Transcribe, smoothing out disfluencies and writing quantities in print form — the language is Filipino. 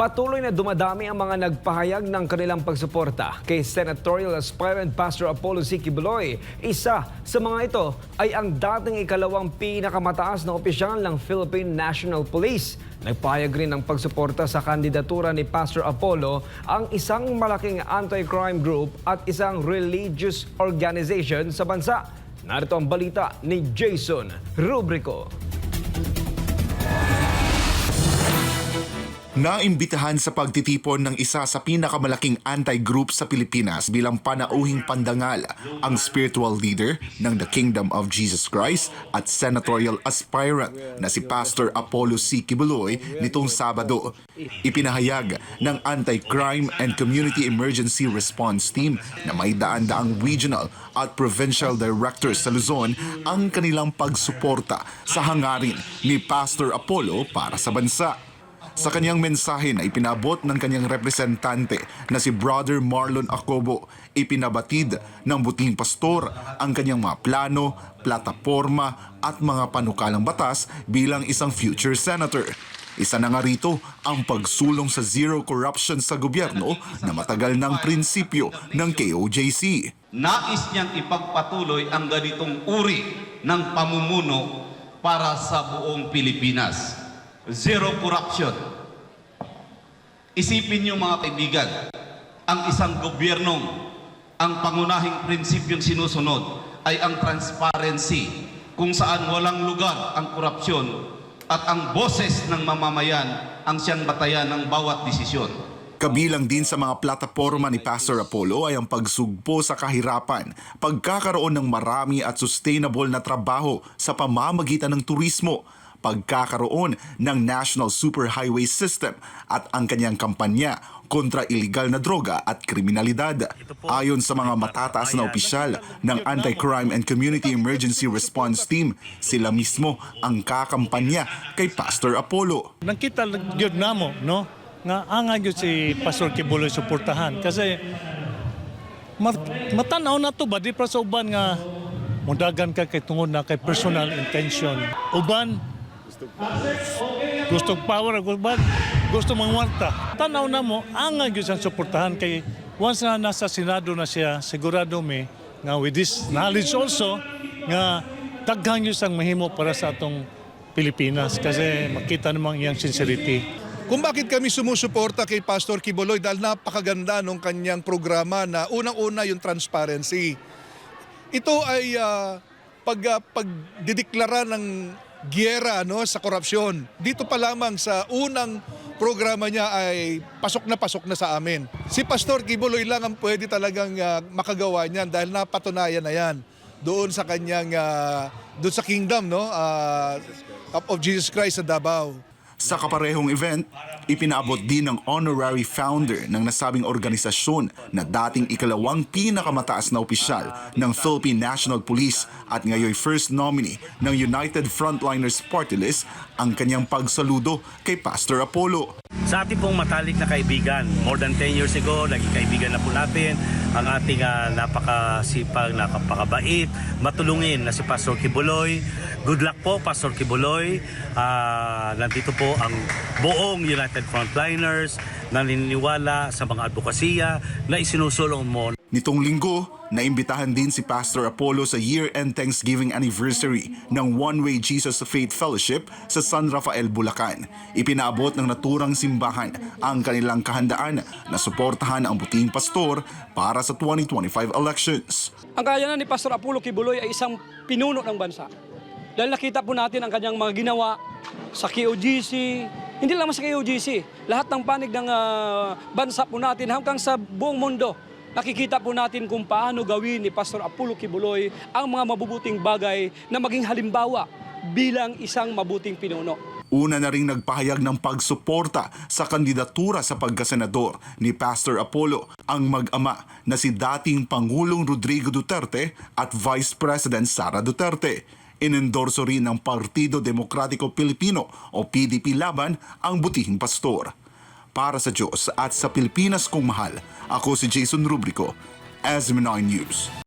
Patuloy na dumadami ang mga nagpahayag ng kanilang pagsuporta kay senatorial aspirant Pastor Apollo C. Quiboloy. Isa sa mga ito ay ang dating ikalawang pinakamataas na opisyal ng Philippine National Police. Nagpahayag rin ng pagsuporta sa kandidatura ni Pastor Apollo ang isang malaking anti-crime group at isang religious organization sa bansa. Narito ang balita ni Jason Rubrico. Naimbitahan sa pagtitipon ng isa sa pinakamalaking anti-group sa Pilipinas bilang panauhing pandangal ang spiritual leader ng The Kingdom of Jesus Christ at senatorial aspirant na si Pastor Apollo C. Quiboloy nitong Sabado. Ipinahayag ng Anti-Crime and Community Emergency Response Team na may daan-daang regional at provincial directors sa Luzon ang kanilang pagsuporta sa hangarin ni Pastor Apollo para sa bansa. Sa kanyang mensahe na ipinabot ng kanyang representante na si Brother Marlon Acobo, ipinabatid ng buting pastor ang kanyang mga plano, plataporma at mga panukalang batas bilang isang future senator. Isa na nga rito ang pagsulong sa zero corruption sa gobyerno na matagal ng prinsipyo ng KOJC. Nais niyang ipagpatuloy ang ganitong uri ng pamumuno para sa buong Pilipinas. Zero corruption. Isipin niyo mga kaibigan, ang isang gobyernong ang pangunahing prinsipyong sinusunod ay ang transparency, kung saan walang lugar ang korupsyon at ang boses ng mamamayan ang siyang batayan ng bawat desisyon. Kabilang din sa mga plataporma ni Pastor Apollo ay ang pagsugpo sa kahirapan, pagkakaroon ng marami at sustainable na trabaho sa pamamagitan ng turismo, pagkakaroon ng National Superhighway System at ang kanyang kampanya kontra iligal na droga at kriminalidad. Ayon sa mga matataas na opisyal ng Anti-Crime and Community Emergency Response Team, sila mismo ang kakampanya kay Pastor Apollo. Nakita gyud namo no nga angay gyud si Pastor Quiboloy suportahan kasi matanaw na to ba di para sa uban nga mudagan ka kay tungod na kay personal intention. Uban gusto power, gusto mangwarta. Tanaw na mo, angay gyud siyang suportahan kay once na nasa Senado na siya, sigurado mi nga with this knowledge also nga daghan gyud sang mahimo para sa atong Pilipinas kasi makita namang iyang sincerity. Kung bakit kami sumusuporta kay Pastor Quiboloy dahil napakaganda ng kanyang programa na unang-una yung transparency. Ito ay pagdideklara ng giyera sa korupsyon. Dito pa lamang sa unang programa niya ay pasok na sa amin. Si Pastor Quiboloy lang ang pwede talagang makagawa niyan dahil napatunayan na yan doon sa kanyang doon sa kingdom of Jesus Christ sa Davao. Sa kaparehong event, ipinaabot din ng honorary founder ng nasabing organisasyon na dating ikalawang pinakamataas na opisyal ng Philippine National Police at ngayon first nominee ng United Frontliners Party List ang kanyang pagsaludo kay Pastor Apollo. Sa ating pong matalik na kaibigan, more than 10 years ago, naging kaibigan na po natin ang ating napakasipag, napakabait, matulungin na si Pastor Quiboloy. Good luck po, Pastor Quiboloy. Nandito po ang buong United Frontliners na naniniwala sa mga advokasya na isinusulong mo. Nitong linggo, naimbitahan din si Pastor Apollo sa year-end Thanksgiving anniversary ng One Way Jesus Faith Fellowship sa San Rafael, Bulacan. Ipinaabot ng naturang simbahan ang kanilang kahandaan na suportahan ang buting pastor para sa 2025 elections. Ang kakayanan ni Pastor Apollo Quiboloy ay isang pinuno ng bansa. Dahil nakita po natin ang kanyang mga ginawa sa KOJC, hindi lang sa KOJC, lahat ng panig ng bansa po natin hanggang sa buong mundo. Nakikita po natin kung paano gawin ni Pastor Apollo Quiboloy ang mga mabubuting bagay na maging halimbawa bilang isang mabuting pinuno. Una na ring nagpahayag ng pagsuporta sa kandidatura sa pagkasenador ni Pastor Apollo ang mag-ama na si dating Pangulong Rodrigo Duterte at Vice President Sara Duterte. Inendorso rin ng Partido Demokratiko Pilipino o PDP laban ang butihing pastor. Para sa Diyos at sa Pilipinas kong mahal, ako si Jason Rubrico, SMN9 News.